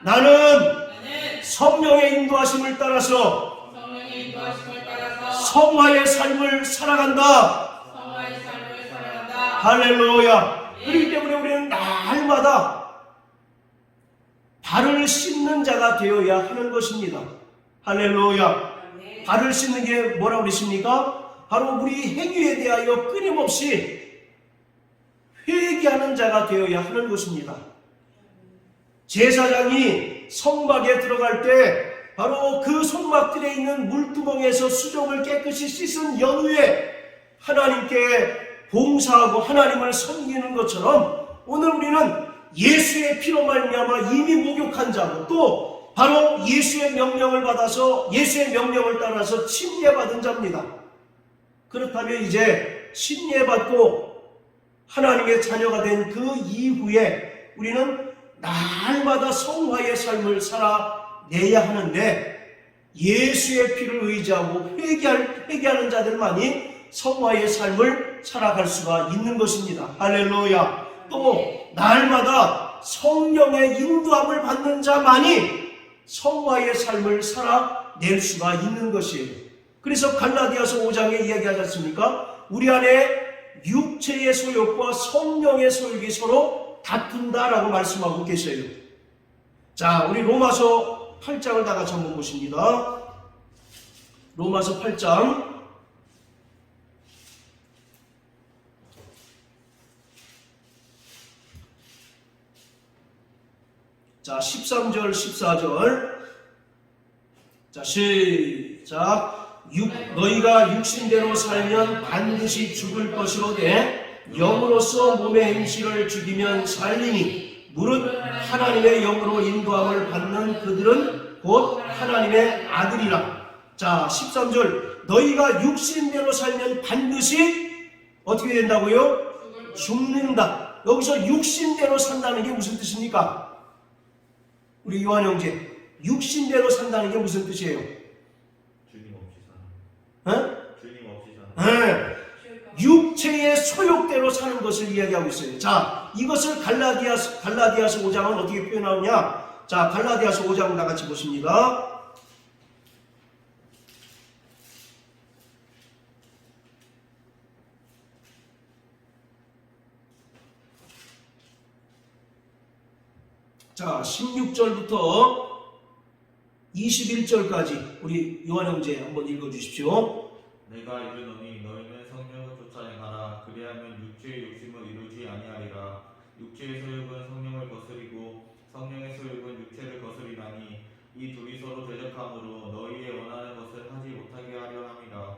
나는 성령의 인도하심을 따라서 성화의 삶을 살아간다. 할렐루야. 그렇기 때문에 우리는 날마다 발을 씻는 자가 되어야 하는 것입니다. 할렐루야. 발을 씻는 게 뭐라고 그러십니까? 바로 우리 행위에 대하여 끊임없이 회개하는 자가 되어야 하는 것입니다. 제사장이 성막에 들어갈 때 바로 그 성막들에 있는 물두멍에서 수족을 깨끗이 씻은 연후에 하나님께 봉사하고 하나님을 섬기는 것처럼 오늘 우리는 예수의 피로 말미암아 이미 목욕한 자고 또 바로 예수의 명령을 받아서 예수의 명령을 따라서 침례받은 자입니다. 그렇다면 이제 침례받고 하나님의 자녀가 된 그 이후에 우리는 날마다 성화의 삶을 살아내야 하는데 예수의 피를 의지하고 회개하는 자들만이 성화의 삶을 살아갈 수가 있는 것입니다. 할렐루야. 또 날마다 성령의 인도함을 받는 자만이 성화의 삶을 살아낼 수가 있는 것이에요. 그래서 갈라디아서 5장에 이야기하지 않습니까? 우리 안에 육체의 소욕과 성령의 소욕이 서로 다툰다라고 말씀하고 계세요. 자, 우리 로마서 8장을 다 같이 한번 보십니다. 로마서 8장. 자, 13절, 14절. 자, 시작. 너희가 육신대로 살면 반드시 죽을 것이로되 영으로서 몸의 행실을 죽이면 살리니 무릇 하나님의 영으로 인도함을 받는 그들은 곧 하나님의 아들이라. 자, 13절. 너희가 육신대로 살면 반드시 어떻게 된다고요? 죽는다. 여기서 육신대로 산다는 게 무슨 뜻입니까? 우리 요한 형제, 육신대로 산다는 게 무슨 뜻이에요? 주님 없이 사는. 어? 주님 없이 사는. 네. 육체의 소욕대로 사는 것을 이야기하고 있어요. 자, 이것을 갈라디아서 5장은 어떻게 표현하느냐? 자, 갈라디아서 5장 다 같이 보십니다. 자, 16절부터 21절까지 우리 요한 형제 한번 읽어주십시오. 내가 이르노니 너희는 성령을 쫓아 행하라. 그리하면 육체의 욕심을 이루지 아니하리라. 육체의 소욕은 성령을 거스리고 성령의 소욕은 육체를 거스리나니 이 둘이 서로 대적함으로 너희의 원하는 것을 하지 못하게 하려 함이라.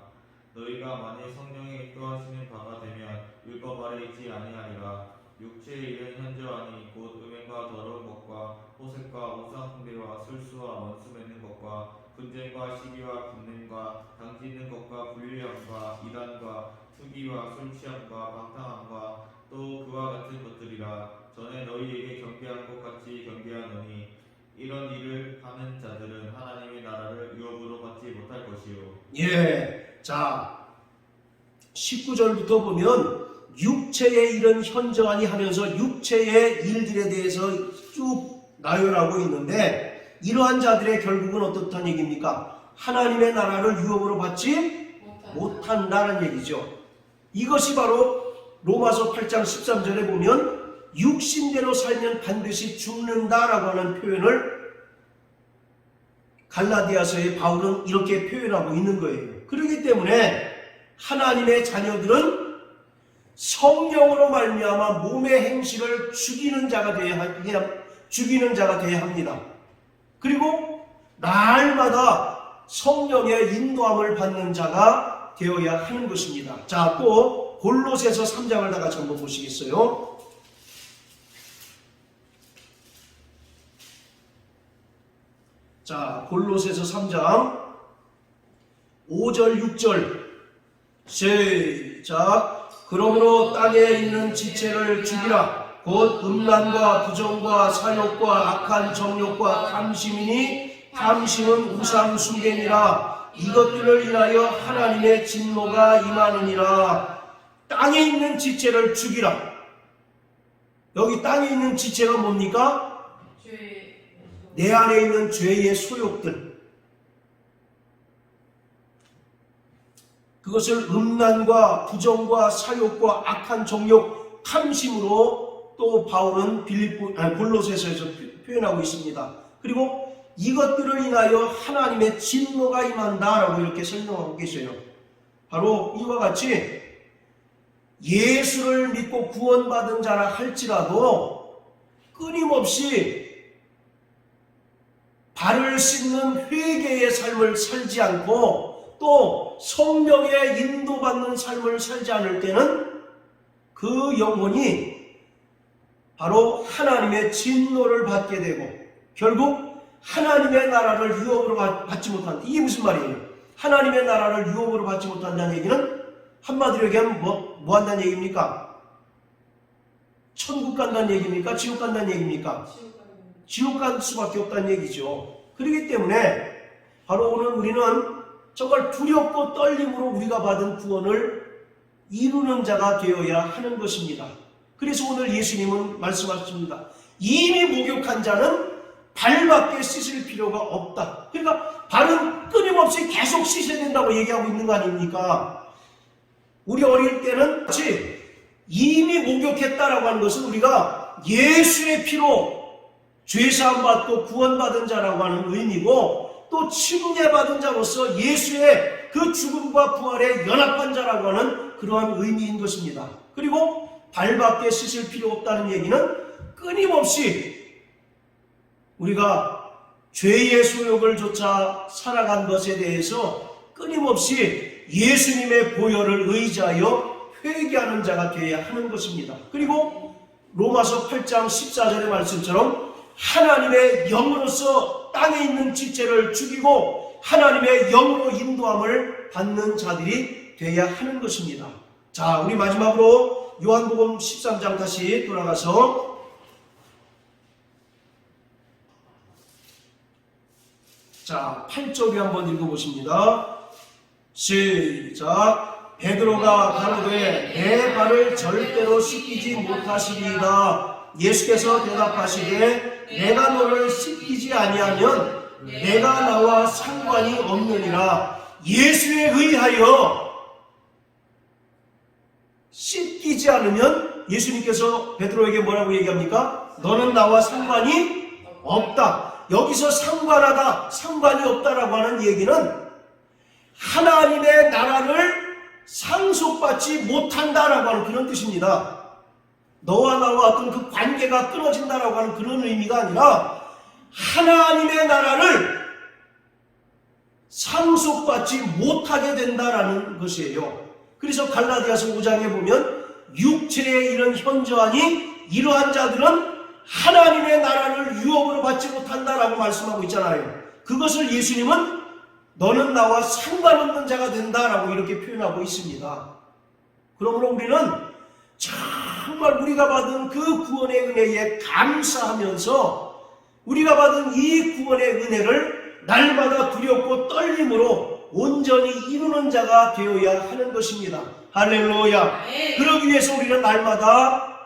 너희가 만일 성령의 인도하시는 바가 되면 율법 아래 있지 아니하리라. 육체의 일은 현저하니 곧 음행과 더러운 것과 호색과 우상 숭배와 술수와 원수 맺는 것과 분쟁과 시기와 분냄과 당짓는 것과 불의함과 이단과 투기와 술취함과 방탕함과 또 그와 같은 것들이라. 전에 너희에게 경계한 것 같이 경계하노니 이런 일을 하는 자들은 하나님의 나라를 유업으로 받지 못할 것이요. 예, 자 19절부터 보면 육체의 일은 현저하니 하면서 육체의 일들에 대해서 쭉 나열하고 있는데, 이러한 자들의 결국은 어떻다는 얘기입니까? 하나님의 나라를 유업으로 받지 못한다는 얘기죠. 이것이 바로 로마서 8장 13절에 보면 육신대로 살면 반드시 죽는다라고 하는 표현을 갈라디아서의 바울은 이렇게 표현하고 있는 거예요. 그렇기 때문에 하나님의 자녀들은 성령으로 말미암아 몸의 행실을 죽이는 자가 되어야 합니다. 그리고 날마다 성령의 인도함을 받는 자가 되어야 하는 것입니다. 자, 또 골로새서 3장을 다 같이 한번 보시겠어요? 자, 골로새서 3장 5절 6절 시작. 그러므로 땅에 있는 지체를 죽이라. 곧 음란과 부정과 사욕과 악한 정욕과 탐심이니 탐심은 우상 숭배니라. 이것들을 인하여 하나님의 진노가 임하느니라. 땅에 있는 지체를 죽이라. 여기 땅에 있는 지체가 뭡니까? 내 안에 있는 죄의 소욕들. 그것을 음란과 부정과 사욕과 악한 정욕, 탐심으로 또 바울은 골로새서에서 표현하고 있습니다. 그리고 이것들을 인하여 하나님의 진노가 임한다라고 이렇게 설명하고 계세요. 바로 이와 같이 예수를 믿고 구원받은 자라 할지라도 끊임없이 발을 씻는 회개의 삶을 살지 않고 또 성령의 인도받는 삶을 살지 않을 때는 그 영혼이 바로 하나님의 진노를 받게 되고 결국 하나님의 나라를 유업으로 받지 못한다. 이게 무슨 말이에요? 하나님의 나라를 유업으로 받지 못한다는 얘기는 한마디로 얘기하면 뭐 한다는 얘기입니까? 천국 간다는 얘기입니까? 지옥 간다는 얘기입니까? 지옥 갈 수밖에 없다는 얘기죠. 그렇기 때문에 바로 오늘 우리는 정말 두렵고 떨림으로 우리가 받은 구원을 이루는 자가 되어야 하는 것입니다. 그래서 오늘 예수님은 말씀하십니다. 이미 목욕한 자는 발밖에 씻을 필요가 없다. 그러니까 발은 끊임없이 계속 씻어야 된다고 얘기하고 있는 거 아닙니까? 우리 어릴 때는 같이 이미 목욕했다라고 하는 것은 우리가 예수의 피로 죄사함 받고 구원받은 자라고 하는 의미고, 또 침례받은 자로서 예수의 그 죽음과 부활에 연합한 자라고 하는 그러한 의미인 것입니다. 그리고 발밖에 씻을 필요 없다는 얘기는 끊임없이 우리가 죄의 소욕을 쫓아 살아간 것에 대해서 끊임없이 예수님의 보혈을 의지하여 회개하는 자가 되어야 하는 것입니다. 그리고 로마서 8장 14절의 말씀처럼 하나님의 영으로서 땅에 있는 지체를 죽이고 하나님의 영으로 인도함을 받는 자들이 되어야 하는 것입니다. 자, 우리 마지막으로 요한복음 13장 다시 돌아가서 자, 8절에 한번 읽어보십니다. 시작. 베드로가 가로되 내 발을 절대로 씻기지 못하시리이다. 예수께서 대답하시되 내가 너를 씻기지 아니하면 내가 나와 상관이 없느니라. 예수에 의하여 씻기지 않으면 예수님께서 베드로에게 뭐라고 얘기합니까? 너는 나와 상관이 없다. 여기서 상관하다, 상관이 없다라고 하는 얘기는 하나님의 나라를 상속받지 못한다라고 하는 그런 뜻입니다. 너와 나와 어떤 그 관계가 끊어진다라고 하는 그런 의미가 아니라 하나님의 나라를 상속받지 못하게 된다라는 것이에요. 그래서 갈라디아서 5장에 보면 육체의 이런 현저하니 이러한 자들은 하나님의 나라를 유업으로 받지 못한다라고 말씀하고 있잖아요. 그것을 예수님은 너는 나와 상관없는 자가 된다라고 이렇게 표현하고 있습니다. 그러므로 우리는 정말 우리가 받은 그 구원의 은혜에 감사하면서 우리가 받은 이 구원의 은혜를 날마다 두렵고 떨림으로 온전히 이루는 자가 되어야 하는 것입니다. 할렐루야. 그러기 위해서 우리는 날마다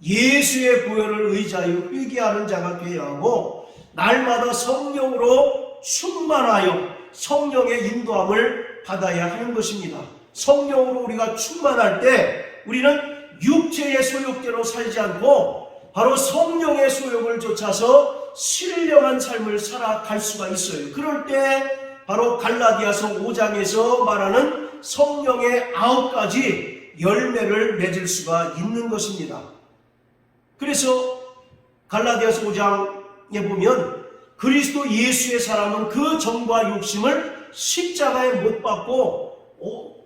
예수의 보혈을 의지하여 회개하는 자가 되어야 하고, 날마다 성령으로 충만하여 성령의 인도함을 받아야 하는 것입니다. 성령으로 우리가 충만할 때 우리는 육체의 소욕대로 살지 않고 바로 성령의 소욕을 쫓아서 신령한 삶을 살아갈 수가 있어요. 그럴 때 바로 갈라디아서 5장에서 말하는 성령의 9가지 열매를 맺을 수가 있는 것입니다. 그래서 갈라디아서 5장에 보면 그리스도 예수의 사람은 그 정과 욕심을 십자가에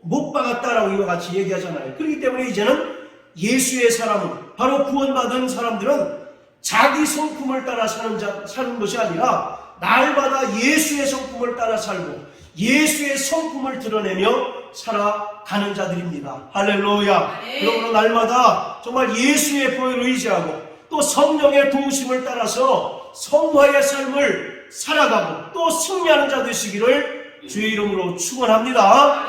못 박았다라고 이와 같이 얘기하잖아요. 그렇기 때문에 이제는 예수의 사람은, 바로 구원받은 사람들은 자기 성품을 따라 사는 것이 아니라 날마다 예수의 성품을 따라 살고 예수의 성품을 드러내며 살아가는 자들입니다. 할렐루야. 그러므로 날마다 정말 예수의 보혈을 의지하고 또 성령의 도우심을 따라서 성화의 삶을 살아가고 또 승리하는 자 되시기를 주의 이름으로 축원합니다.